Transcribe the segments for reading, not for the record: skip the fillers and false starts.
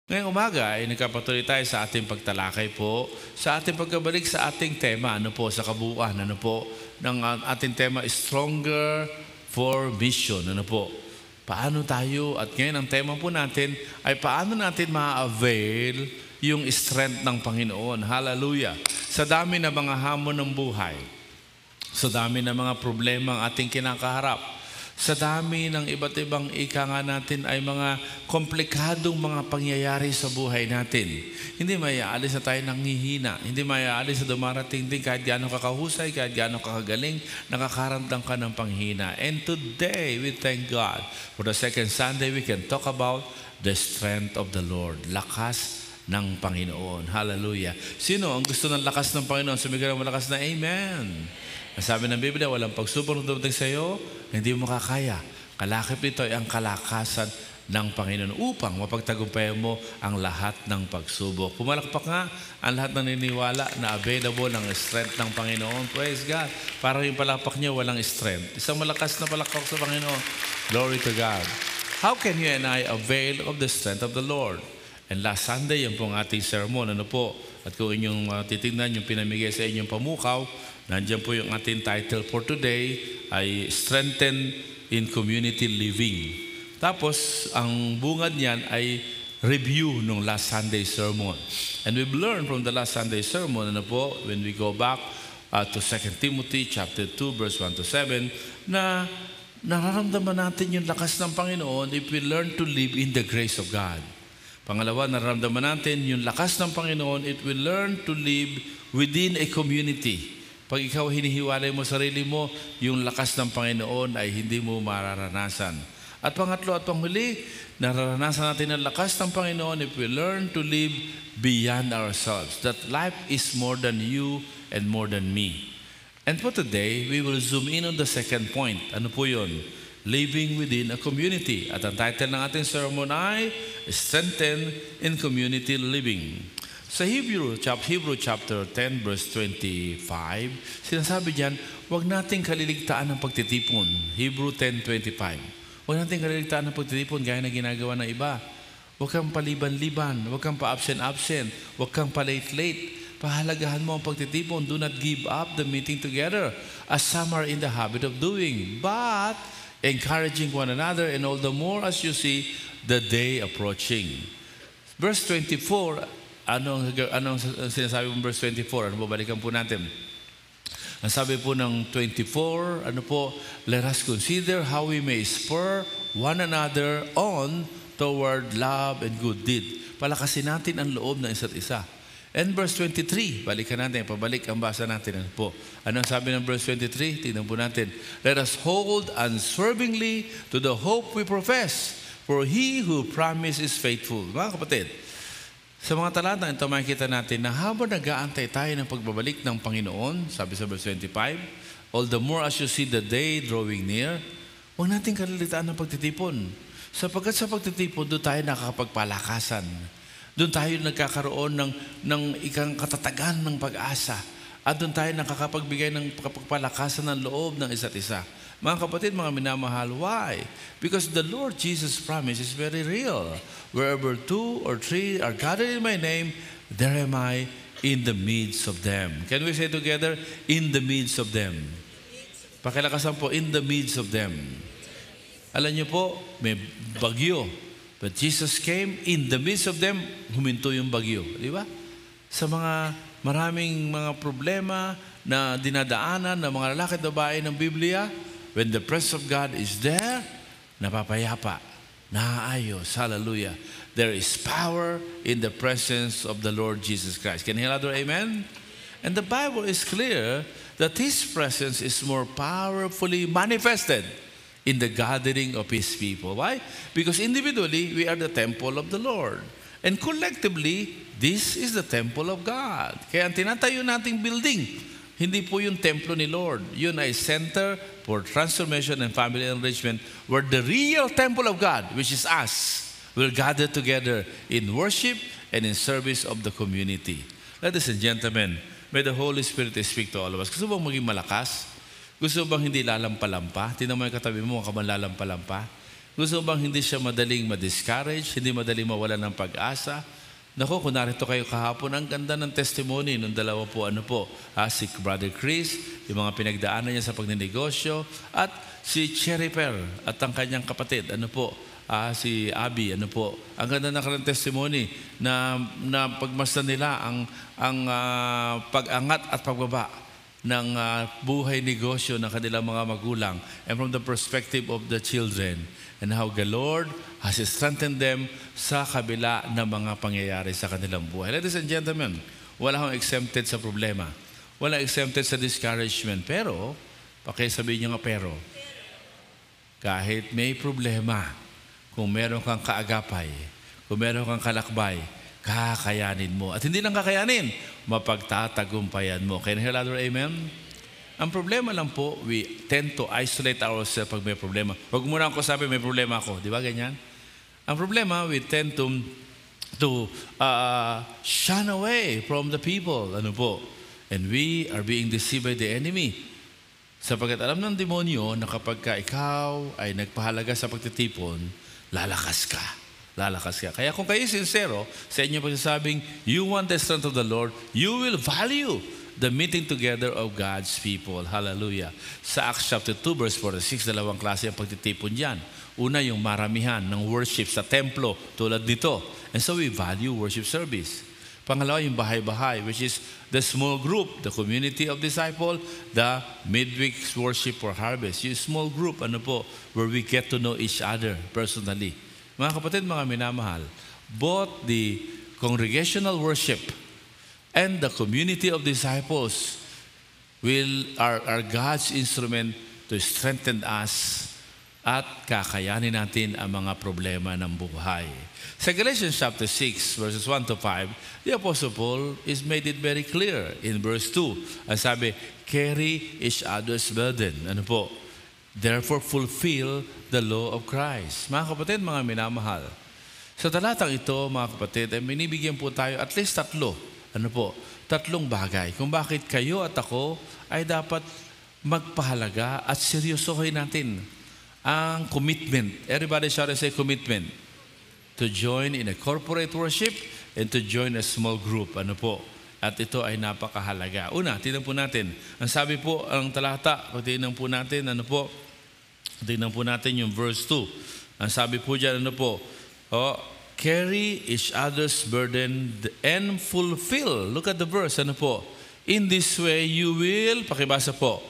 Ngayong umaga ay nagkapatuloy tayo sa ating pagtalakay po, sa ating pagkabalik sa ating tema, sa kabuuan, ng ating tema, Stronger for Mission, Paano tayo, at ngayon ang tema po natin ay paano natin ma-avail yung strength ng Panginoon. Hallelujah! Sa dami ng mga hamon ng buhay, sa dami ng mga problema ang ating kinakaharap, sa dami ng iba't ibang ika nga natin ay mga komplikadong mga pangyayari sa buhay natin. Hindi maiaalis na tayo nanghihina. Hindi maiaalis na dumarating din kahit gaano kakahusay, kahit gaano kakagaling, nakakaramdam ka ng panghina. And today, we thank God. For the second Sunday, we can talk about the strength of the Lord. Lakas ng Panginoon. Hallelujah. Sino ang gusto ng lakas ng Panginoon? Sumigaw ng malakas na Amen. Sabi ng Biblia, walang pagsubok na dumating sa iyo, hindi mo makakaya. Kalakip ito ay ang kalakasan ng Panginoon upang mapagtagumpayan mo ang lahat ng pagsubok. Pumalakpak nga ang lahat ng niniwala na available ng strength ng Panginoon. Praise God. Parang yung palakpak niya walang strength. Isang malakas na palakpak sa Panginoon. Glory to God. How can you and I avail of the strength of the Lord? And last Sunday, yan po ang ating sermon. At kung inyong titignan yung pinamigay sa inyong pamukaw, nandiyan po yung ating title for today ay Strengthen in Community Living. Tapos, ang bungad niyan ay review ng last Sunday sermon. And we've learned from the last Sunday sermon, when we go back to 2 Timothy chapter 2, verse 1 to 7, na nararamdaman natin yung lakas ng Panginoon if we learn to live in the grace of God. Pangalawa, nararamdaman natin yung lakas ng Panginoon if we learn to live within a community. Pag ikaw hinihiwalay mo sarili mo, yung lakas ng Panginoon ay hindi mo mararanasan. At pangatlo at panghuli, nararanasan natin ang lakas ng Panginoon if we learn to live beyond ourselves. That life is more than you and more than me. And for today, we will zoom in on the second point. Ano po yun? Living within a community. At ang title ng ating sermon ay Strengthen in Community Living. Sa Hebrew chapter 10, verse 25, sinasabi diyan, huwag nating kaliligtaan ng pagtitipon. Hebrew 10:25. Huwag nating kaliligtaan ng pagtitipon gaya na ginagawa ng iba. Huwag kang paliban-liban, huwag kang pa-absent-absent, huwag kang pa-late-late. Pahalagahan mo ang pagtitipon. Do not give up the meeting together, as some are in the habit of doing, but encouraging one another, and all the more as you see the day approaching. Verse 24, Anong sinasabi mo verse 24? Balikan po natin. Ang sabi po ng 24, let us consider how we may spur one another on toward love and good deed. Palakasin natin ang loob ng isa't isa. And verse 23, balikan natin, pabalik ang basa natin. Anong sabi ng verse 23? Tingnan po natin. Let us hold unswervingly to the hope we profess, for he who promised is faithful. Mga kapatid, sa mga talata ito makikita natin na habang nag-aantay tayo ng pagbabalik ng Panginoon, sabi sa verse 25, all the more as you see the day drawing near, huwag natin kalilitaan ng pagtitipon. Sapagkat sa pagtitipon, doon tayo nakakapagpalakasan. Doon tayo nagkakaroon ng ikang katatagan ng pag-asa. At doon tayo nakakapagbigay ng pagpalakasan ng loob ng isa't isa. Mga kapatid, mga minamahal, why? Because the Lord Jesus' promise is very real. Wherever 2 or 3 are gathered in my name, there am I in the midst of them. Can we say together, in the midst of them? Pakilakasan po, in the midst of them. Alam niyo po, may bagyo. But Jesus came, in the midst of them, huminto yung bagyo. Di ba? Sa mga maraming mga problema na dinadaanan ng mga lalaki at babae ng Biblia, when the presence of God is there, napapayapa, naayos, hallelujah. There is power in the presence of the Lord Jesus Christ. Can you hear another amen? And the Bible is clear that His presence is more powerfully manifested in the gathering of His people. Why? Because individually, we are the temple of the Lord. And collectively, this is the temple of God. Kaya ang tinatayo nating building, hindi po yung templo ni Lord. Yun ay Center for Transformation and Family Enrichment, where the real temple of God, which is us, will gather together in worship and in service of the community. Ladies and gentlemen, may the Holy Spirit speak to all of us. Gusto bang maging malakas? Gusto bang hindi lalampa-lampa? Tingnan mo yung katabi mo, ka man lalampa-lampa? Gusto mo bang hindi siya madaling ma-discourage, hindi madaling mawalan ng pag-asa? Naku, kung narito kayo kahapon, ang ganda ng testimony ng dalawa po, si Brother Chris, yung mga pinagdaanan niya sa pagninegosyo, at si Cherry Pearl at ang kanyang kapatid, si Abby, Ang ganda ng kanilang testimony na pagmasdan nila ang pag-angat at pagbaba ng buhay negosyo ng kanilang mga magulang, and from the perspective of the children, and how the Lord has strengthened them sa kabila ng mga pangyayari sa kanilang buhay. Ladies and gentlemen, wala akong exempted sa problema. Wala exempted sa discouragement. Pero, pakisabihin nyo nga pero, kahit may problema, kung meron kang kaagapay, kung meron kang kalakbay, kakayanin mo. At hindi lang kakayanin, mapagtatagumpayan mo. Can you hear louder, amen? Ang problema lang po, we tend to isolate ourselves pag may problema. Huwag muna ako sabi, may problema ako. Di ba ganyan? Ang problema, we tend to shun away from the people. And we are being deceived by the enemy. Sapagkat alam ng demonyo na kapag ikaw ay nagpahalaga sa pagtitipon, lalakas ka. Kaya kung kayo sincero sa inyong pagsasabing, you want the strength of the Lord, you will value the meeting together of God's people. Hallelujah. Sa Acts chapter 2 verse 46, dalawang klase ang pagtitipon diyan. Una, yung maramihan ng worship sa templo tulad nito. And so we value worship service. Pangalawa, yung bahay-bahay, which is the small group, the community of disciple, the midweek worship for harvest. Yung small group, where we get to know each other personally. Mga kapatid, mga minamahal, both the congregational worship and the community of disciples are God's instrument to strengthen us at kakayanin natin ang mga problema ng buhay. Sa Galatians chapter 6, verses 1 to 5, the Apostle Paul is made it very clear in verse 2. Ang sabi, carry each other's burden. Therefore, fulfill the law of Christ. Mga kapatid, mga minamahal, sa talatang ito, mga kapatid, ay binibigyan po tayo at least tatlong bagay kung bakit kayo at ako ay dapat magpahalaga at seryosohin natin ang commitment. Everybody shout and say commitment. To join in a corporate worship and to join a small group. At ito ay napakahalaga. Una, tingnan po natin. Ang sabi po, ang talata, pag tingnan po natin, tingnan po natin yung verse 2. Ang sabi po dyan, carry each other's burden and fulfill. Look at the verse, in this way you will, pakibasa po.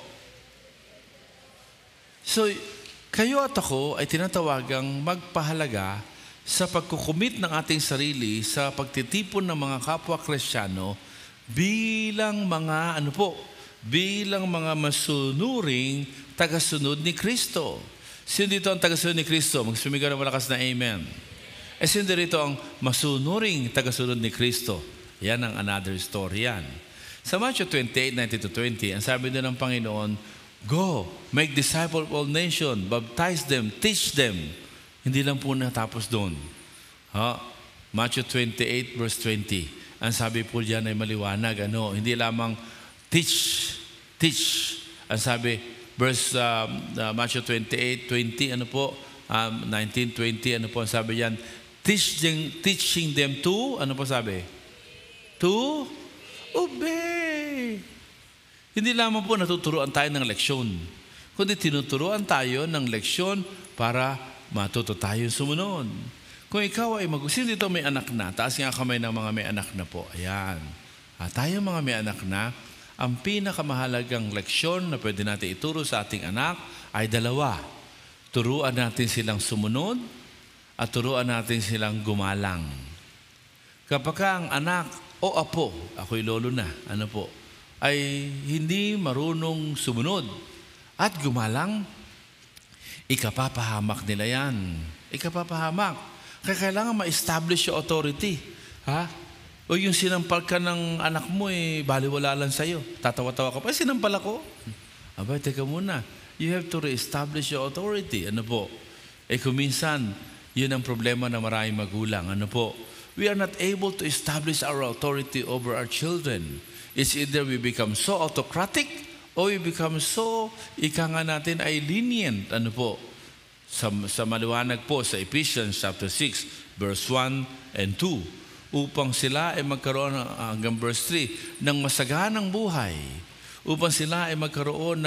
So, kayo at ako ay tinatawagang magpahalaga sa pagkukumit ng ating sarili sa pagtitipon ng mga kapwa Kristiyano bilang mga bilang mga masunuring tagasunod ni Kristo. Sino dito ang tagasunod ni Kristo? Magsumigaw ng malakas na amen. Sino dito ang masunuring tagasunod ni Kristo? Yan ang another story yan. Sa Matthew 28:19-20, ang sabi doon ng Panginoon, go, make disciples of all nations, baptize them, teach them. Hindi lang po natapos doon. Matthew 28 verse 20. Ang sabi po diyan ay maliwanag. Hindi lamang teach. Ang sabi, verse Matthew 28:20, 19:20, ang sabi diyan, teaching them to, sabi? To obey. Hindi lamang po natuturuan tayo ng leksyon, kundi tinuturuan tayo ng leksyon para matuto tayo sumunod. Kung ikaw ay sino dito may anak na? Taas nga kamay ng mga may anak na po. Ayan. Tayo mga may anak na, ang pinakamahalagang leksyon na pwede natin ituro sa ating anak ay dalawa. Turuan natin silang sumunod at turuan natin silang gumalang. Kapag ang anak o apo, ako'y lolo na, ay hindi marunong sumunod at gumalang, ikapapahamak nila yan. Ikapapahamak. Kaya kailangan ma-establish yung authority. O yung sinampal ka ng anak mo, baliwala lang sa'yo. Tatawa-tawa ka pa, sinampal ako. Abay, teka muna. You have to re-establish your authority. Kung minsan, yun ang problema ng maraming magulang. We are not able to establish our authority over our children. It's either we become so autocratic or we become so, ika nga natin ay lenient. sa maliwanag po sa Ephesians chapter 6, verse 1 and 2, upang sila ay magkaroon hanggang verse 3 ng masaganang buhay, upang sila ay magkaroon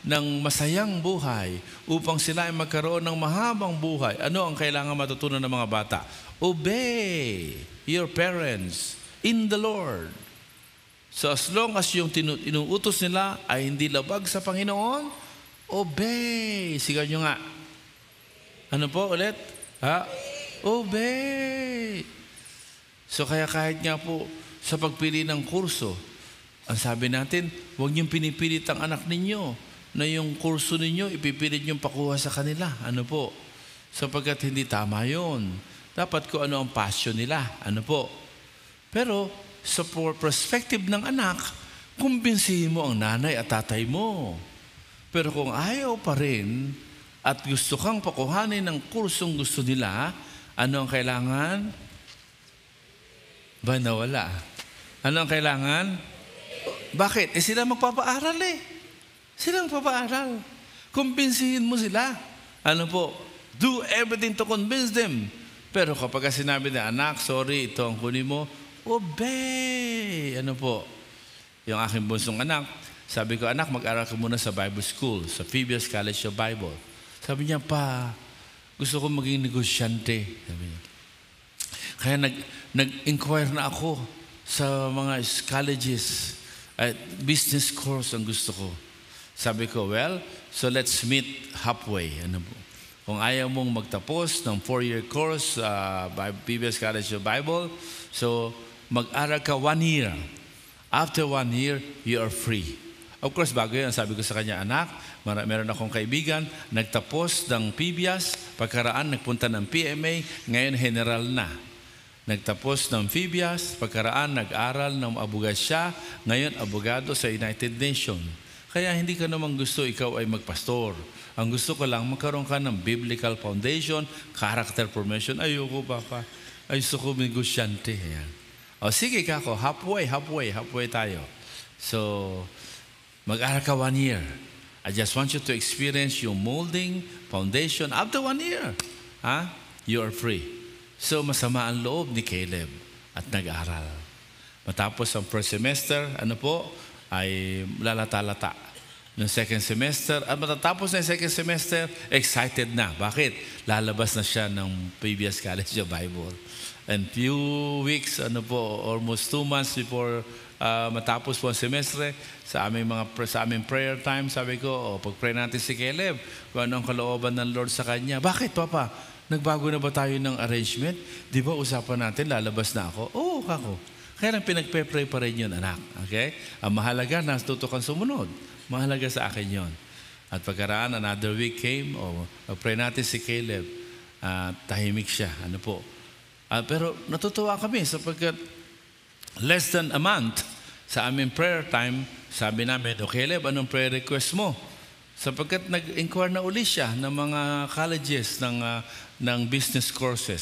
ng masayang buhay, upang sila ay magkaroon ng mahabang buhay. Ano ang kailangan matutunan ng mga bata? Obey your parents in the Lord. So as long as yung inuutos nila ay hindi labag sa Panginoon, obey. Sigaw nyo nga. Ano po ulit? Obey. So kaya kahit nga po sa pagpili ng kurso, ang sabi natin, huwag niyong pinipilit ang anak ninyo na yung kurso ninyo, ipipilit niyong pakuha sa kanila. Ano po? Sapagkat hindi tama yun. Dapat kung ano ang passion nila. Ano po? Pero sa perspective ng anak, kumbinsihin mo ang nanay at tatay mo. Pero kung ayaw pa rin at gusto kang pakuhanin ng kursong gusto nila, ano ang kailangan? Ba nawala? Ano ang kailangan? Bakit? Sila magpapaaral Sila magpapaaral. Kumbinsihin mo sila. Ano po? Do everything to convince them. Pero kapag sinabi na, anak, sorry, ito ang kunin mo, obey. Ano po? Yung aking bunsong anak, sabi ko, anak, mag-aral ka muna sa Bible School, sa Phoebus College of Bible. Sabi niya, pa, gusto ko maging negosyante. Sabi niya. Kaya nag-inquire na ako sa mga colleges, business course ang gusto ko. Sabi ko, well, so let's meet halfway. Ano po? Kung ayaw mong magtapos ng 4-year course by Phoebus College of Bible, so mag-aral ka 1 year. After 1 year, you are free. Of course, bago yun, sabi ko sa kanya, anak, meron akong kaibigan, nagtapos ng Phoebus, pagkaraan nagpunta ng PMA, ngayon general na. Nagtapos ng Phoebus, pagkaraan nag-aral ng abogasya, ngayon abogado sa United Nations. Kaya hindi ka naman gusto ikaw ay magpastor. Ang gusto ko lang, magkaroon ka ng biblical foundation, character formation. Ayoko baka. Ay, gusto ko negosyante. Ayan. O sige kako, halfway tayo. So, mag-aral ka 1 year. I just want you to experience yung molding, foundation. After 1 year, you are free. So, masama ang loob ni Caleb at nag-aral. Matapos ang first semester, ay lalata-lata. Noong second semester, at matatapos na yung second semester, excited na. Bakit? Lalabas na siya ng Phoebus College of Bible. And few weeks, almost 2 months before matapos po ang semestre, sa aming prayer time, sabi ko, pag-pray natin si Caleb, kung ano ang kalooban ng Lord sa kanya. Bakit, Papa? Nagbago na ba tayo ng arrangement? Di ba usapan natin, lalabas na ako? Oo, kako. Kaya lang pinagpe-pray pa rin yun, anak. Okay? Ang mahalaga, natuto kang sumunod. Mahalaga sa akin yun. At pagkaraan, another week came, pray natin si Caleb. Tahimik siya. Pero natutuwa kami sapagkat less than a month sa aming prayer time, sabi namin, Caleb, anong prayer request mo? Sapagkat nag-inquire na uli siya ng mga colleges, ng business courses.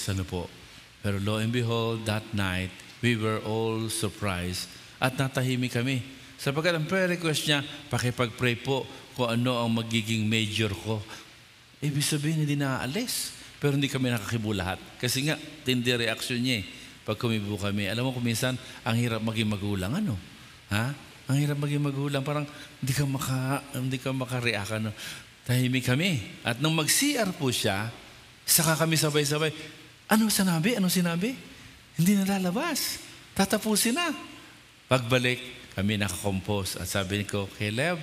Pero lo and behold, that night, we were all surprised at natahimik kami. Sapagkat ang prayer request niya, pakipag-pray po kung ano ang magiging major ko. Ibig sabihin, hindi naaalis. Pero hindi kami nakakibo lahat. Kasi nga, tindi reaksyon niya pag kumibo kami. Alam mo, kuminsan, ang hirap maging magulang. Ang hirap maging magulang. Parang hindi ka makareact. Tahimik kami. At nung mag-CR po siya, saka kami sabay-sabay, Anong sinabi? Hindi na lalabas. Tatapusin na. Pagbalik, kami nakakompose. At sabi ko, Caleb,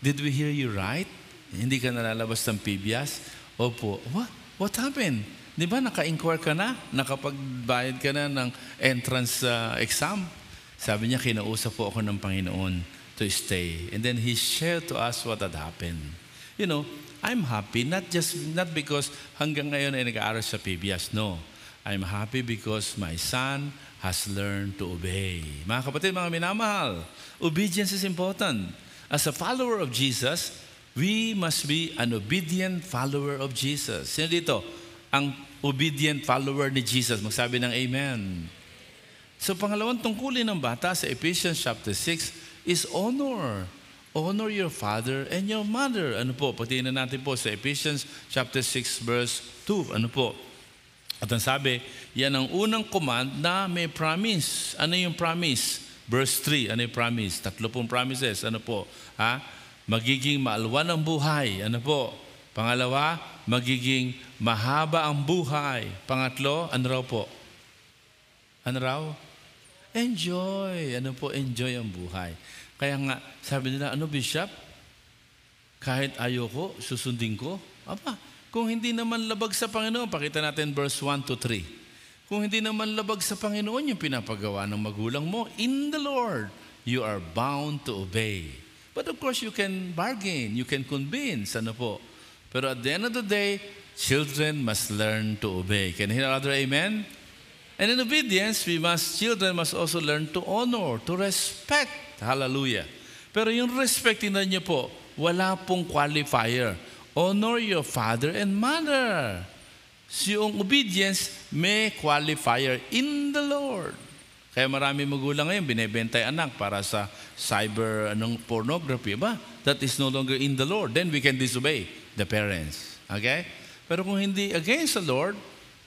did we hear you right? Hindi ka nalalabas ng Phoebus? Opo. What happened? Di ba naka-inquire ka na? Nakapagbayad ka na ng entrance exam? Sabi niya, kinausap po ako ng Panginoon to stay. And then He shared to us what had happened. I'm happy, not because hanggang ngayon ay nag-aaral sa Phoebus. No. I'm happy because my son has learned to obey. Mga kapatid, mga minamahal, obedience is important. As a follower of Jesus, we must be an obedient follower of Jesus. Sino dito? Ang obedient follower ni Jesus. Magsabi ng amen. So, pangalawang tungkulin ng bata sa Ephesians chapter 6 is honor. honor your father and your mother. Ano po? Patingnan natin po sa Ephesians chapter 6 verse 2. Ano po? At ang sabi, yan ang unang command na may promise. Ano yung promise? Verse 3, ano yung promise? 3 pong promises. Ano po? Magiging maalwan ang buhay. Ano po? Pangalawa, magiging mahaba ang buhay. Pangatlo, ano raw po? Ano raw? Enjoy. Ano po? Enjoy ang buhay. Kaya nga, sabi nila, ano Bishop? Kahit ayoko, susundin ko? Aba, kung hindi naman labag sa Panginoon, pakita natin verse 1 to 3. Kung hindi naman labag sa Panginoon yung pinapagawa ng magulang mo, in the Lord, you are bound to obey. But of course, you can bargain, you can convince, ano po. Pero at the end of the day, children must learn to obey. Can you hear other amen? And in obedience, children must also learn to honor, to respect. Hallelujah. Pero yung respect, tingnan niyo po, wala pong qualifier. Honor your father and mother. Yung obedience, may qualifier in the Lord. Kaya marami magulang ngayon, binebenta yung anak para sa cyber pornography. Ba? That is no longer in the Lord. Then we can disobey the parents. Okay? Pero kung hindi against the Lord,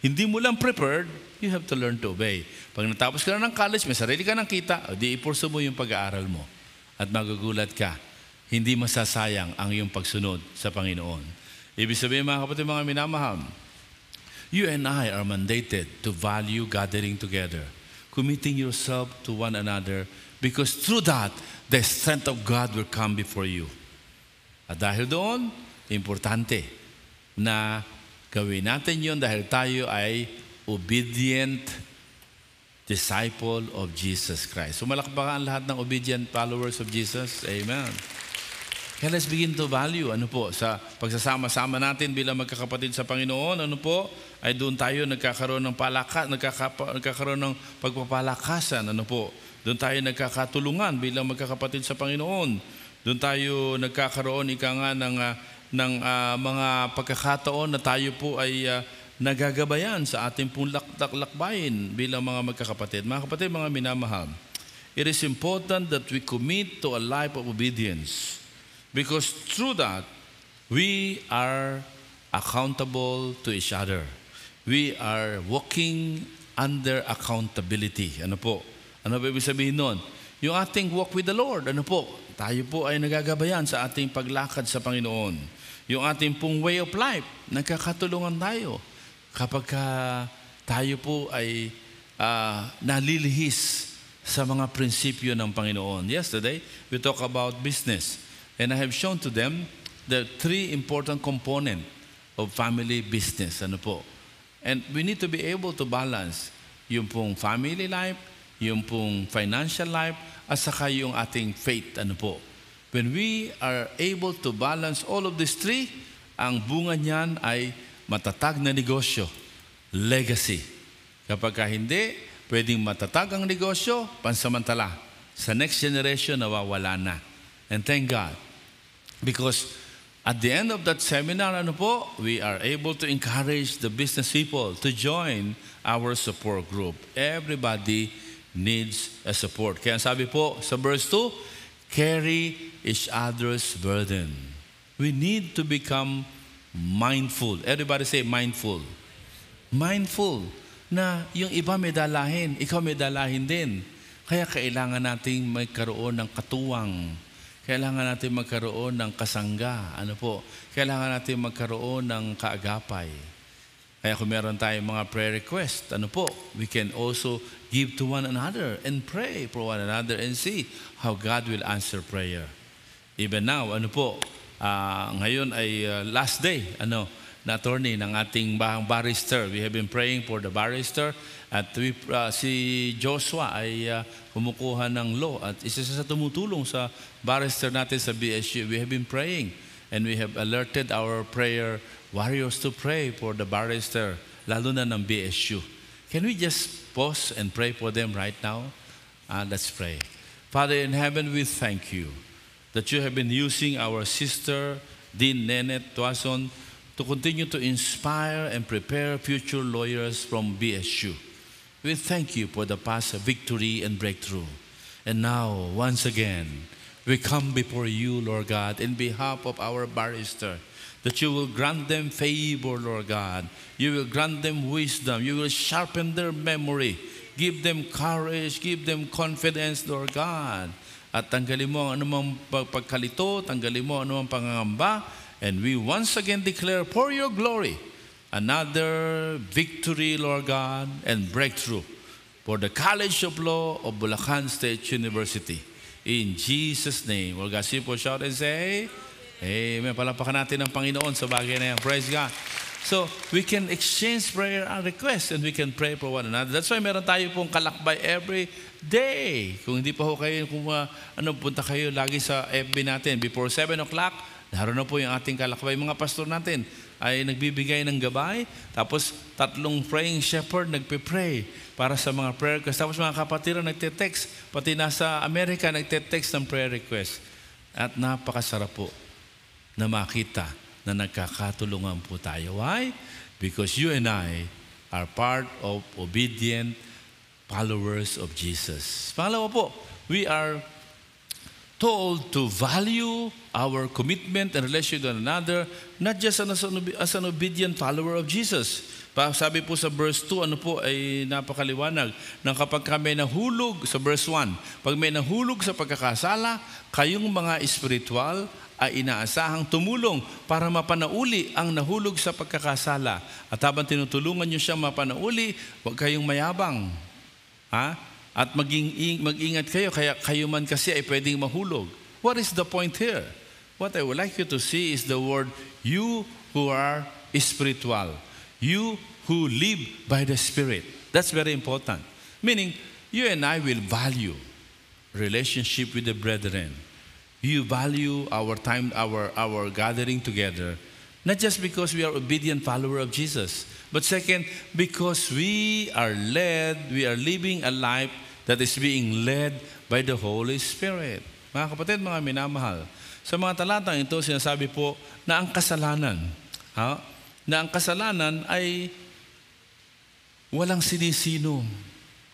hindi mo lang prepared, you have to learn to obey. Pag natapos ka na ng college, may sarili ka ng kita, di ipurso mo yung pag-aaral mo. At magugulat ka, hindi masasayang ang iyong pagsunod sa Panginoon. Ibig sabihin mga kapatid, mga minamahal, you and I are mandated to value gathering together, committing yourself to one another, because through that, the strength of God will come before you. At dahil doon, importante na gawin natin yun dahil tayo ay obedient disciple of Jesus Christ. Sumalakpakan lahat ng obedient followers of Jesus. Amen. Kaya let's begin to value, sa pagsasama-sama natin bilang magkakapatid sa Panginoon, ay doon tayo nagkakaroon ng nagkakaroon ng pagpapalakasan, Doon tayo nagkakatulungan bilang magkakapatid sa Panginoon. Doon tayo nagkakaroon ng mga pagkakataon na tayo po ay nagagabayan sa ating pong lakbayin bilang mga magkakapatid. Mga kapatid, mga minamahal, it is important that we commit to a life of obedience, because through that, we are accountable to each other. We are walking under accountability. Ano po? Ano ba ibig sabihin nun? Yung ating walk with the Lord, tayo po ay nagagabayan sa ating paglakad sa Panginoon. Yung ating pong way of life, nagkakatulungan tayo kapag tayo po ay nalilihis sa mga prinsipyo ng Panginoon. Yesterday, we talk about business. And I have shown to them the 3 important components of family business. And we need to be able to balance yung pong family life, yung pong financial life, at saka yung ating faith. When we are able to balance all of these 3, ang bunga niyan ay matatag na negosyo, legacy. Kapag hindi, pwedeng matatag ang negosyo, pansamantala. Sa next generation, nawawala na. And thank God. Because at the end of that seminar, we are able to encourage the business people to join our support group. Everybody needs a support. Kaya sabi po sa verse 2, carry each other's burden. We need to become mindful. Everybody say mindful. Mindful na yung iba may dalahin, ikaw may dalahin din. Kaya kailangan nating magkaroon ng katuwang. Kailangan natin magkaroon ng kasangga. Kailangan natin magkaroon ng kaagapay. Kaya kung meron tayong mga prayer request, we can also give to one another and pray for one another and see how God will answer prayer. Even now, ngayon ay last day, na attorney ng ating barrister. We have been praying for the barrister at si Joshua ay kumukuha ng law at isa sa tumutulong sa barrister natin sa BSU. We have been praying and we have alerted our prayer warriors to pray for the barrister, lalo na ng BSU. Can we just pause and pray for them right now? Let's pray. Father in heaven, we thank you that you have been using our sister, Dean Nenet Tuason, to continue to inspire and prepare future lawyers from BSU. We thank you for the past victory and breakthrough. And now, once again, we come before you, Lord God, in behalf of our barrister, that you will grant them favor, Lord God. You will grant them wisdom. You will sharpen their memory. Give them courage. Give them confidence, Lord God. At tanggalin mo ang anumang pagkalito, tanggalin mo ang anumang pangangamba, and we once again declare for your glory another victory, Lord God, and breakthrough for the College of Law of Bulacan State University. In Jesus' name. Well, guys, people shout and say, Amen. Palapakan natin ang Panginoon sa bagay na yan. Praise God. So, we can exchange prayer and request and we can pray for one another. That's why meron tayo pong kalakbay every day. Kung hindi pa ho kayo, punta kayo lagi sa FB natin. Before 7 o'clock, naroon na po yung ating kalakbay. Mga pastor natin ay nagbibigay ng gabay. Tapos, 3 praying shepherd nagpe-pray para sa mga prayer request. Tapos mga kapatiran nagte-text. Pati nasa Amerika nagte-text ng prayer request. At napakasarap po na makita na nagkakatulungan po tayo. Why? Because you and I are part of obedient followers of Jesus. Pangalawa po, we are told to value our commitment and relation to one another, not just as an obedient follower of Jesus. Sabi po sa verse 2, ano po ay napakaliwanag, na kapag kami nahulog, sa verse 1, pag may nahulog sa pagkakasala, kayong mga espiritual ay inaasahang tumulong para mapanauli ang nahulog sa pagkakasala. At habang tinutulungan niyo siya mapanauli, huwag kayong mayabang. At mag-ingat kayo, kaya kayo man kasi ay pwedeng mahulog. What is the point here? What I would like you to see is the word, you who are spiritual. You who live by the Spirit. That's very important. Meaning, you and I will value relationship with the brethren. You value our time, our gathering together, not just because we are obedient follower of Jesus, but second, because we are living a life that is being led by the Holy Spirit. Mga kapatid, mga minamahal, sa mga talatang ito, sinasabi po na ang kasalanan, ay walang sinisino.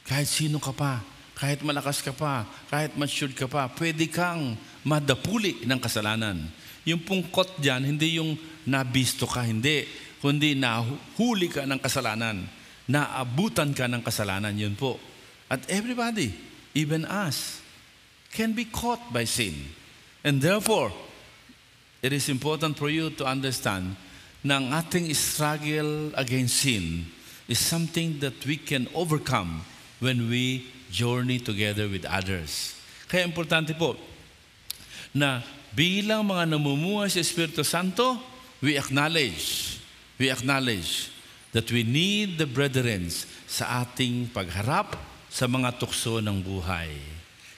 Kahit sino ka pa, kahit malakas ka pa, kahit matured ka pa, pwede kang madapuli ng kasalanan. Yung pungkot dyan, hindi yung nabisto ka, hindi. Kundi nahuli ka ng kasalanan. Naabutan ka ng kasalanan, yun po. At everybody, even us, can be caught by sin. And therefore, it is important for you to understand na ang ating struggle against sin is something that we can overcome when we journey together with others. Kaya importante po na bilang mga namumuhay sa Espiritu Santo, we acknowledge that we need the brethren sa ating pagharap sa mga tukso ng buhay.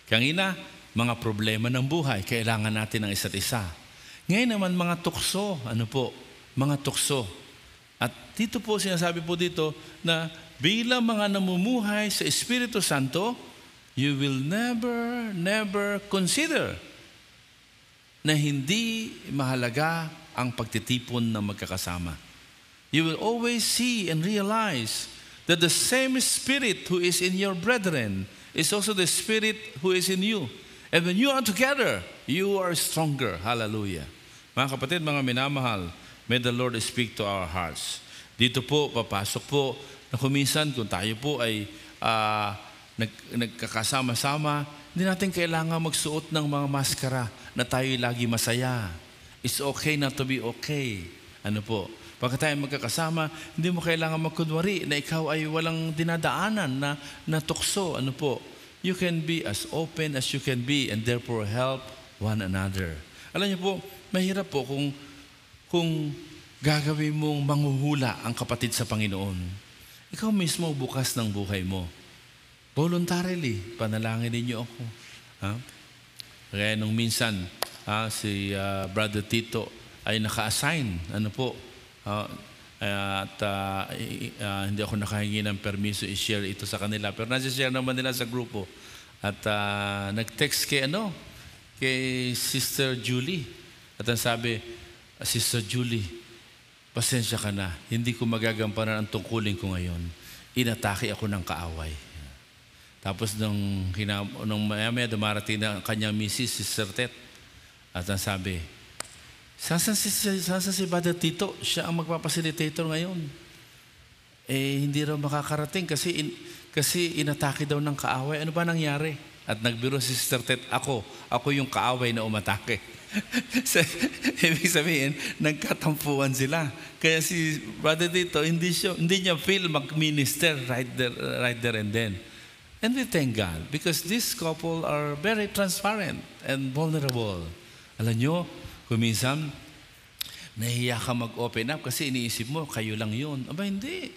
Kanina, mga problema ng buhay, kailangan natin ng isa't isa. Ngayon naman, mga tukso, mga tukso. At dito po, sinasabi po dito na bilang mga namumuhay sa Espiritu Santo, you will never consider na hindi mahalaga ang pagtitipon ng magkakasama. You will always see and realize that the same Spirit who is in your brethren is also the Spirit who is in you. And when you are together, you are stronger. Hallelujah. Mga kapatid, mga minamahal, may the Lord speak to our hearts. Dito po, papasok po, na kuminsan kung tayo po ay nagkakasama-sama, hindi natin kailangan magsuot ng mga maskara na tayo lagi masaya. It's okay not to be okay. Pagka tayo magkakasama, hindi mo kailangan magkunwari na ikaw ay walang dinadaanan na tukso. You can be as open as you can be and therefore help one another. Alam niyo po, mahirap po kung gagawin mong manghuhula ang kapatid sa Panginoon. Ikaw mismo bukas ng buhay mo. Voluntarily, panalangin ninyo ako. Kaya nung minsan, si Brother Tito ay naka-assign. Hindi ako nakahingi ng permiso i-share ito sa kanila. Pero nasi-share naman nila sa grupo. At nag-text kay Sister Julie. At ang sabi, Sister Julie, pasensya ka na. Hindi ko magagampanan ang tungkulin ko ngayon. Inatake ako ng kaaway. Tapos nung maya-maya dumarating na ang kanyang misis, si Sister Tet. At ang sabi, saan si Brother Tito? Siya ang magpapacilitator ngayon. Hindi raw makakarating kasi inatake daw ng kaaway. Ano ba nangyari? At nagbiro si Sister Tet, ako yung kaaway na umatake. So, ibig sabihin, nagkatampuan sila. Kaya si Brother Tito, hindi niya feel mag-minister right there and then. And we thank God because this couple are very transparent and vulnerable. Alam nyo, kuminsan, nahiya ka mag-open up kasi iniisip mo, kayo lang yun. Aba, hindi.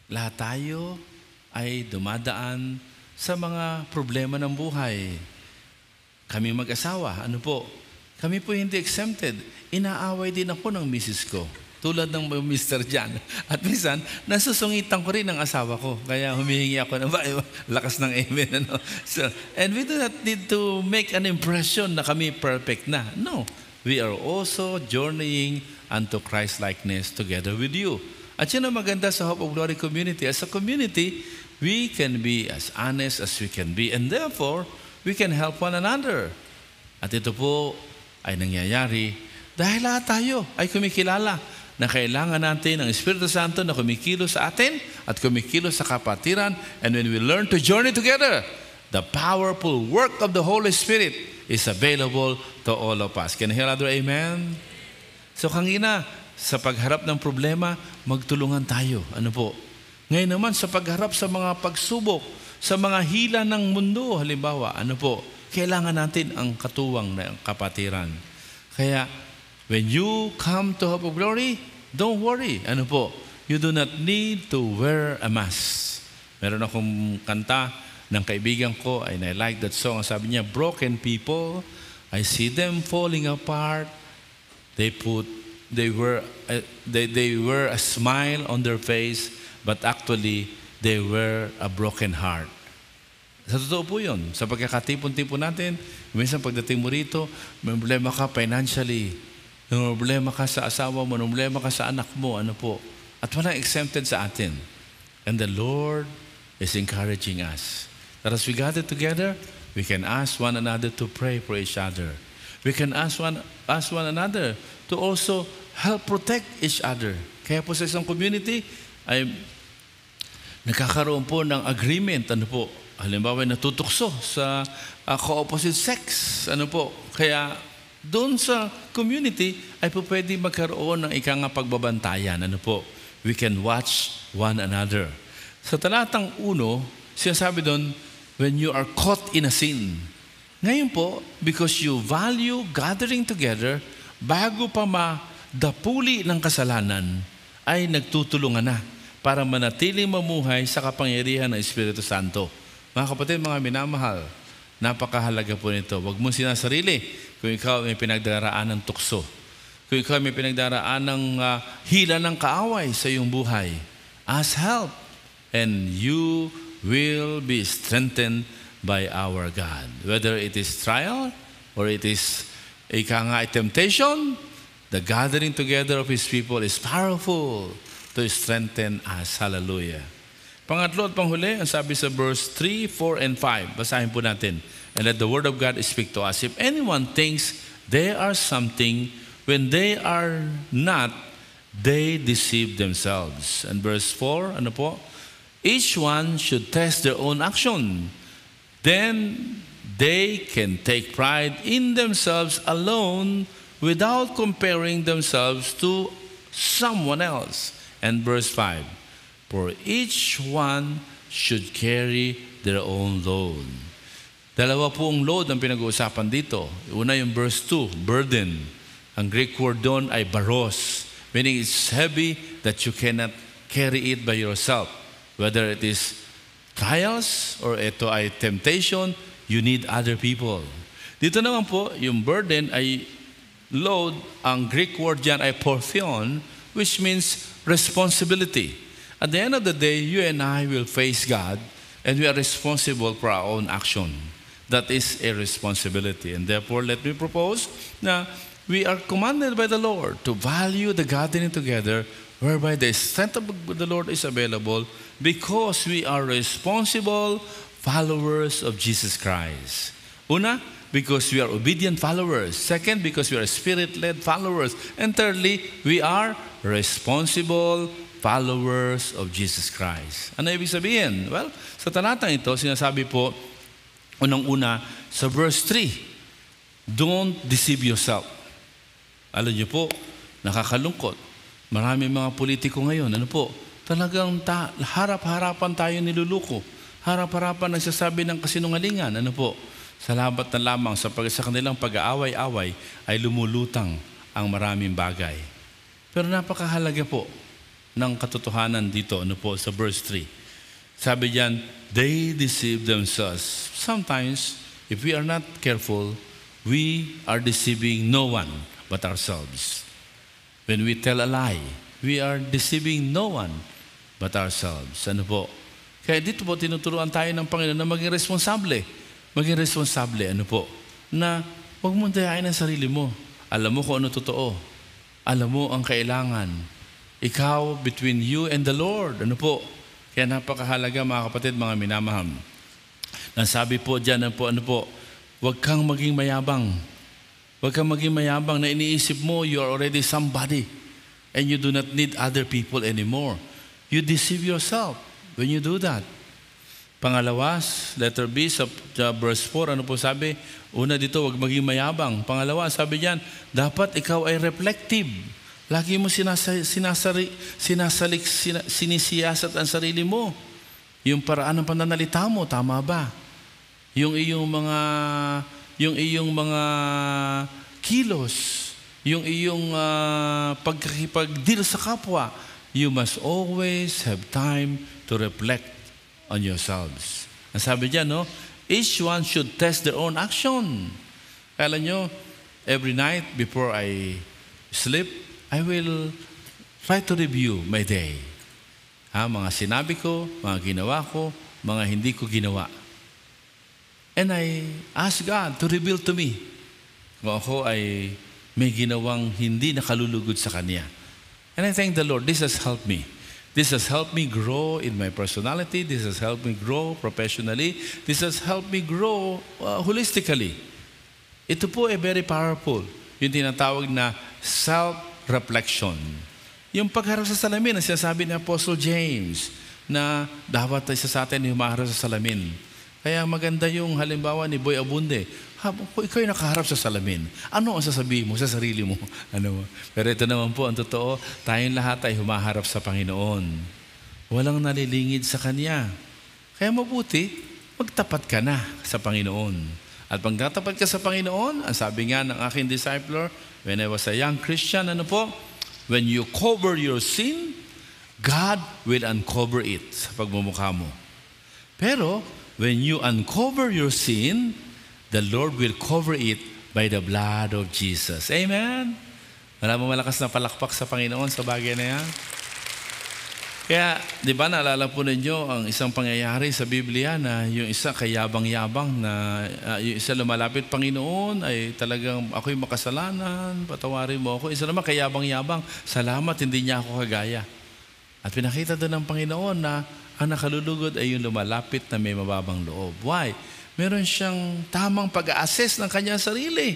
Lahat tayo ay dumadaan sa mga problema ng buhay. Kami mag-asawa, kami po hindi exempted. Inaaway din ako ng misis ko. Tulad ng Mr. Jan. At minsan, nasusungitan ko rin ng asawa ko. Kaya humihingi ako ng lakas ng amen. So, and we do not need to make an impression na kami perfect na. No. We are also journeying unto Christ-likeness together with you. At yun ang maganda sa Hope of Glory community. As a community, we can be as honest as we can be. And therefore, we can help one another. At ito po ay nangyayari dahil lahat tayo ay kumikilala na kailangan natin ang Espiritu Santo na kumikilos sa atin at kumikilos sa kapatiran. And when we learn to journey together, the powerful work of the Holy Spirit is available to all of us. Can I hear another amen? So kanina, sa pagharap ng problema, magtulungan tayo. Ngayon naman, sa pagharap sa mga pagsubok, sa mga hila ng mundo, halimbawa, kailangan natin ang katuwang na kapatiran. Kaya, when you come to Hope of Glory, don't worry. You do not need to wear a mask. Meron akong kanta ng kaibigan ko, and I like that song. Sabi niya, broken people, I see them falling apart. They wear a smile on their face, but actually, they wear a broken heart. Sa totoo po yun. Sa pagkakatipon-tipon natin, minsan pagdating mo rito, may problema ka financially, may problema ka sa asawa mo, may problema ka sa anak mo, At walang exempted sa atin. And the Lord is encouraging us. That as we gather together, we can ask one another to pray for each other. We can ask one another to also help protect each other. Kaya po sa isang community, ay nagkakaroon po ng agreement, halimbawa natutukso sa co-opposite sex, Kaya doon sa community ay po pwede magkaroon ng pagbabantayan, We can watch one another. Sa talatang 1, sinasabi doon, when you are caught in a sin. Ngayon po, because you value gathering together, bago pa madapuli ng kasalanan, ay nagtutulungan na para manatiling mamuhay sa kapangyarihan ng Espiritu Santo. Mga kapatid, mga minamahal, napakahalaga po nito. Huwag mong sinasarili kung ikaw may pinagdaraan ng tukso. Kung ikaw may pinagdaraan ng hila ng kaaway sa iyong buhay. Ask help, and you will be strengthened by our God. Whether it is trial or it is a temptation, the gathering together of His people is powerful to strengthen us. Hallelujah. Pangatlo at panghuli, ang sabi sa verse 3, 4, and 5. Basahin po natin. And let the Word of God speak to us. If anyone thinks they are something when they are not, they deceive themselves. And verse 4, each one should test their own action. Then they can take pride in themselves alone without comparing themselves to someone else. And verse 5, for each one should carry their own load. Dalawa po ang load ang pinag-uusapan dito. Una yung verse 2, burden. Ang Greek word doon ay baros, meaning it's heavy that you cannot carry it by yourself. Whether it is trials or ito ay temptation, you need other people. Dito naman po, yung burden ay load. Ang Greek word dyan ay porthion, which means responsibility. At the end of the day, you and I will face God, and we are responsible for our own action. That is a responsibility. And therefore, let me propose na we are commanded by the Lord to value the gathering together, whereby the strength of the Lord is available, because we are responsible followers of Jesus Christ. Una, because we are obedient followers. Second, because we are Spirit-led followers. And thirdly, we are responsible followers of Jesus Christ. Ano ibig sabihin? Well, sa talatang ito, sinasabi po, unang-una, sa verse 3, don't deceive yourself. Alam niyo po, nakakalungkot. Maraming mga politiko ngayon, talagang harap-harapan tayo niluluko. Harap-harapan nagsasabi ng kasinungalingan. Salamat na lamang sa kanilang pag-aaway-away ay lumulutang ang maraming bagay. Pero napakahalaga po ng katotohanan dito, sa verse 3. Sabi diyan, they deceive themselves. Sometimes, if we are not careful, we are deceiving no one but ourselves. When we tell a lie, we are deceiving no one but ourselves. Kaya dito po tinuturuan tayo ng Panginoon na maging responsable. Maging responsable, na huwag mong dayain ang sarili mo. Alam mo kung ano totoo. Alam mo ang kailangan. Ikaw, between you and the Lord. Kaya napakahalaga mga kapatid, mga minamahal. Nasabi po dyan, huwag kang maging mayabang. Huwag kang maging mayabang na iniisip mo, you are already somebody. And you do not need other people anymore. You deceive yourself when you do that. Pangalawa, letter B, sa verse 4, sabi? Una dito, huwag maging mayabang. Pangalawa, sabi diyan, dapat ikaw ay reflective. Lagi mo sinisiyasat ang sarili mo. Yung paraan ng pananalita mo, tama ba? Yung iyong mga kilos, yung iyong pagkakipag-deal sa kapwa, you must always have time to reflect on yourselves. Ang sabi diyan, each one should test their own action. Kaya nyo, every night before I sleep, I will try to review my day. Mga sinabi ko, mga ginawa ko, mga hindi ko ginawa. And I ask God to reveal to me kung ako ay may ginawang hindi nakalulugod sa Kanya. And I thank the Lord. This has helped me. This has helped me grow in my personality. This has helped me grow professionally. This has helped me grow holistically. Ito po ay very powerful. Yung tinatawag na self-reflection. Yung pagharap sa salamin, ang sinasabi ni Apostle James na dapat isa sa atin yung humaharap sa salamin. Kaya maganda yung halimbawa ni Boy Abunde. Kung ikaw yung nakaharap sa salamin, ano ang sasabihin mo sa sarili mo? Pero ito naman po, ang totoo, tayong lahat ay humaharap sa Panginoon. Walang nalilingid sa Kanya. Kaya mabuti, magtapat ka na sa Panginoon. At pag natapat ka sa Panginoon, ang sabi nga ng aking discipler, when I was a young Christian, when you cover your sin, God will uncover it sa pagmumukha mo. Pero, when you uncover your sin, the Lord will cover it by the blood of Jesus. Amen? Wala mo malakas na palakpak sa Panginoon sa bagay na yan. Kaya, di ba, naalala po ninyo ang isang pangyayari sa Biblia na yung isa kayabang-yabang na yung isa lumalapit, Panginoon, ay talagang ako'y makasalanan, patawarin mo ako. Isa naman kayabang-yabang, salamat, hindi niya ako kagaya. At pinakita doon ng Panginoon na ang nakalulugod ay yung lumalapit na may mababang loob. Why? Meron siyang tamang pag-assess ng kanyang sarili.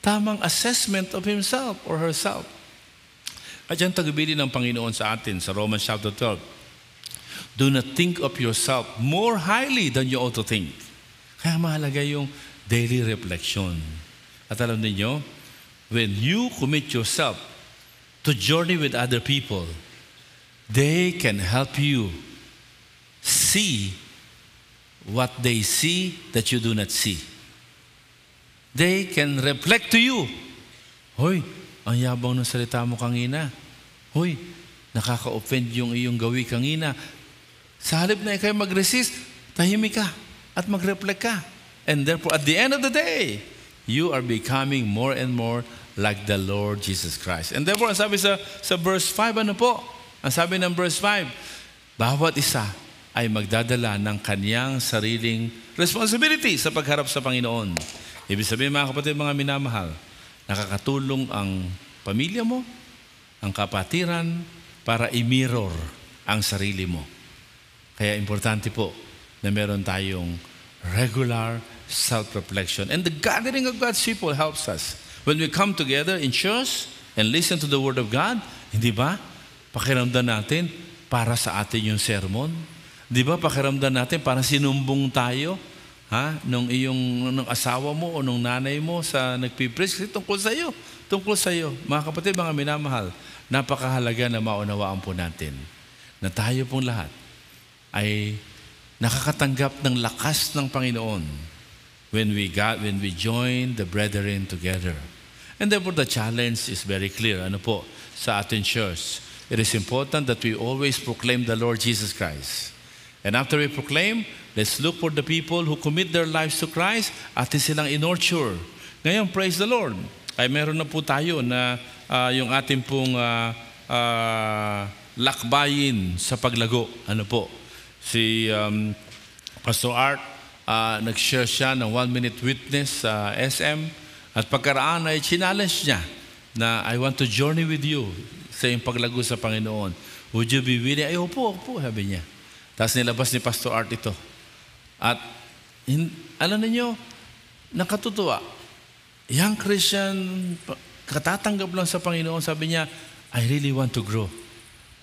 Tamang assessment of himself or herself. At yan tagubilin ng Panginoon sa atin sa Romans chapter 12. Do not think of yourself more highly than you ought to think. Kaya mahalaga yung daily reflection. At alam niyo, when you commit yourself to journey with other people, they can help you see what they see that you do not see. They can reflect to you. Hoy, ang yabang ng salita mo kanina. Hoy, nakaka-offend yung iyong gawi kanina. Sa halip na ikaw mag-resist, tahimik ka at mag-reflect ka. And therefore, at the end of the day, you are becoming more and more like the Lord Jesus Christ. And therefore, ang sabi sa verse 5, Ang sabi ng verse 5, bawat isa ay magdadala ng kaniyang sariling responsibility sa pagharap sa Panginoon. Ibig sabihin, mga kapatid, mga minamahal, nakakatulong ang pamilya mo, ang kapatiran, para i-mirror ang sarili mo. Kaya importante po na meron tayong regular self-reflection. And the gathering of God's people helps us. When we come together in church and listen to the Word of God, hindi ba? Pakiramdam natin para sa atin yung sermon. Di ba? Pakiramdam natin para sinumbong tayo nung asawa mo o nung nanay mo sa nagpipreach. Kasi tungkol sa iyo. Tungkol sa iyo. Mga kapatid, mga minamahal, napakahalaga na maunawaan po natin na tayo pong lahat ay nakakatanggap ng lakas ng Panginoon when we join the brethren together. And therefore, the challenge is very clear. Ano po? Sa ating church, it is important that we always proclaim the Lord Jesus Christ. And after we proclaim, let's look for the people who commit their lives to Christ at silang in-nurture. Ngayon, praise the Lord. Ay meron na po tayo na yung ating pong lakbayin sa paglago. Ano po? Si Pastor Art, nag-share siya ng 1-minute witness sa SM at pagkaraan ay challenge niya na I want to journey with you sa iyong paglago sa Panginoon. Would you be willing? Ay, opo, sabi niya. Tapos nilabas ni Pastor Art ito. At alam niyo, nakatutuwa. Young Christian, katatanggap lang sa Panginoon, sabi niya, I really want to grow.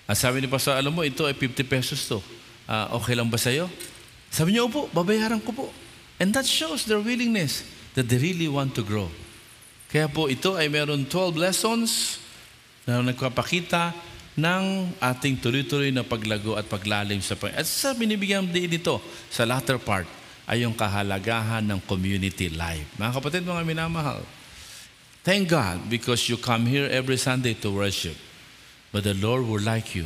At sabi ni Pastor, alam mo, ito ay 50 pesos to. Okay lang ba sa'yo? Sabi niya, opo, babayaran ko po. And that shows their willingness that they really want to grow. Kaya po ito ay meron 12 lessons na nagpapakita ng ating tuloy-tuloy na paglago at paglalim sa Panginoon. At sa binibigyan din dito, sa latter part, ay yung kahalagahan ng community life. Mga kapatid, mga minamahal, thank God because you come here every Sunday to worship. But the Lord would like you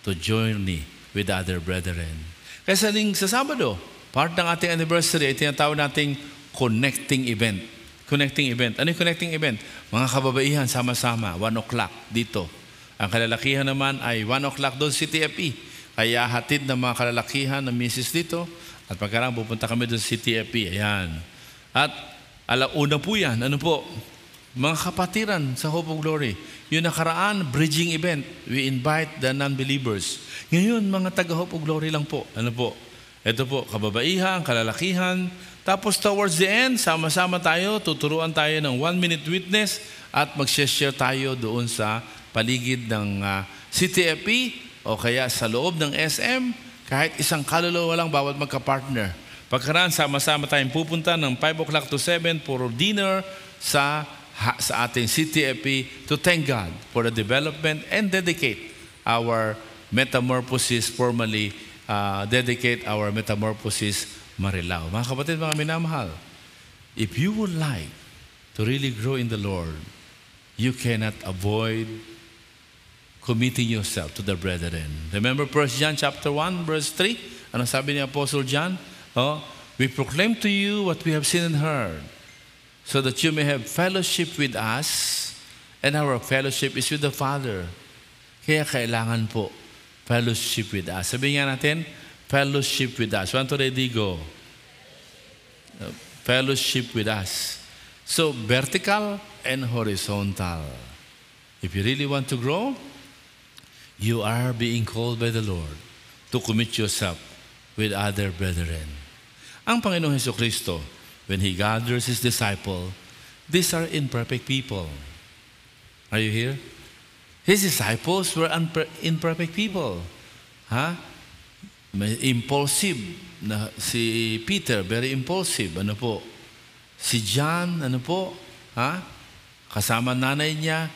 to journey with other brethren. Kaya sa Sabado, part ng ating anniversary ay tinatawag nating connecting event. Connecting event. Ano yung connecting event? Mga kababaihan sama-sama, 1 o'clock dito. Ang kalalakihan naman ay 1 o'clock doon sa TFE. Kaya hatid ng mga kalalakihan ng misis dito at pagkarang pupunta kami doon sa TFE. Ayan. At alauna po yan. Ano po? Mga kapatiran sa Hope of Glory. Yung nakaraan, bridging event. We invite the non-believers. Ngayon, mga taga-Hope of Glory lang po. Ano po? Ito po, kababaihan, kalalakihan. Tapos towards the end, sama-sama tayo, tuturuan tayo ng 1-minute witness at mag-share tayo doon sa paligid ng CTFP o kaya sa loob ng SM, kahit isang kaluluwa lang bawat magka-partner. Pagkaraan, sama-sama tayong pupunta ng 5 o'clock to 7 for dinner sa ating CTFP to thank God for the development and dedicate our metamorphosis, formally dedicate our metamorphosis Marilao. Mga kapatid, mga minamahal, if you would like to really grow in the Lord, you cannot avoid committing yourself to the brethren. Remember 1 John chapter 1, verse 3? Ano sabi ni Apostle John? We proclaim to you what we have seen and heard, so that you may have fellowship with us, and our fellowship is with the Father. Kaya kailangan po fellowship with us. Sabihin nga natin, fellowship with us. 1, 2, ready, go. Fellowship with us. So, vertical and horizontal. If you really want to grow, you are being called by the Lord to commit yourself with other brethren. Ang Panginoong Jesucristo, when He gathers His disciples, these are imperfect people. Are you here? His disciples were imperfect people. Impulsive na si Peter, very impulsive. Ano po? Si John, ano po? Kasama nanay niya,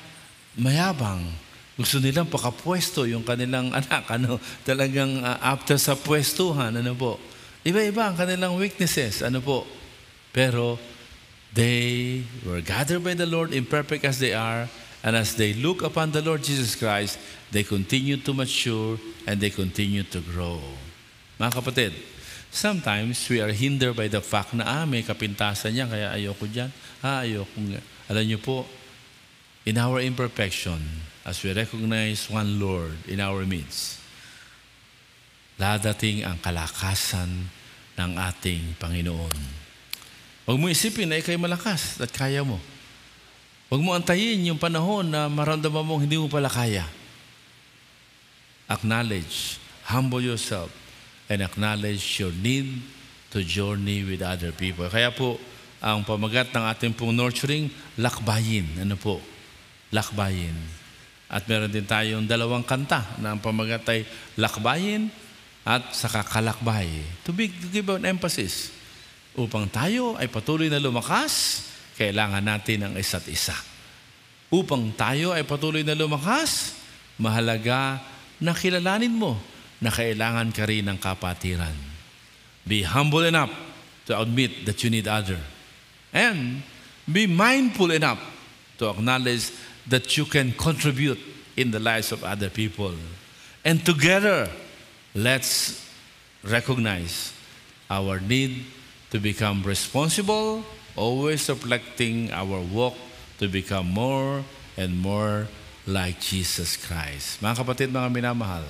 mayabang. Gusto nilang pakapwesto yung kanilang anak. Talagang after sa pwestuhan, ano po? Iba-iba ang kanilang weaknesses. Ano po? Pero they were gathered by the Lord, imperfect as they are, and as they look upon the Lord Jesus Christ, they continue to mature and they continue to grow. Mga kapatid, sometimes we are hindered by the fact na may kapintasan niya, kaya ayoko dyan. Ayoko nga. Alam niyo po, in our imperfection, as we recognize one Lord in our midst, dadating ang kalakasan ng ating Panginoon. Huwag mo isipin na ikay malakas at kaya mo. Huwag mo antayin yung panahon na maramdaman mong hindi mo pala kaya. Acknowledge, humble yourself, and acknowledge your need to journey with other people. Kaya po, ang pamagat ng ating pong nurturing, lakbayin. Ano po? Lakbayin. At meron din tayong dalawang kanta na ang pamagat ay lakbayin at saka kalakbay. To give an emphasis. Upang tayo ay patuloy na lumakas, kailangan natin ang isa't isa. Upang tayo ay patuloy na lumakas, mahalaga na kilalanin mo na kailangan ka rin ng kapatiran. Be humble enough to admit that you need other. And be mindful enough to acknowledge that you can contribute in the lives of other people. And together, let's recognize our need to become responsible, always reflecting our walk to become more and more like Jesus Christ. Mga kapatid, mga minamahal,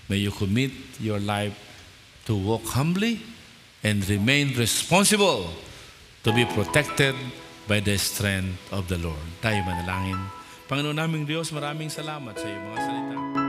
may you commit your life to walk humbly and remain responsible to be protected by the strength of the Lord. Tayo manalangin. Panginoon naming Diyos, maraming salamat sa iyong mga salita.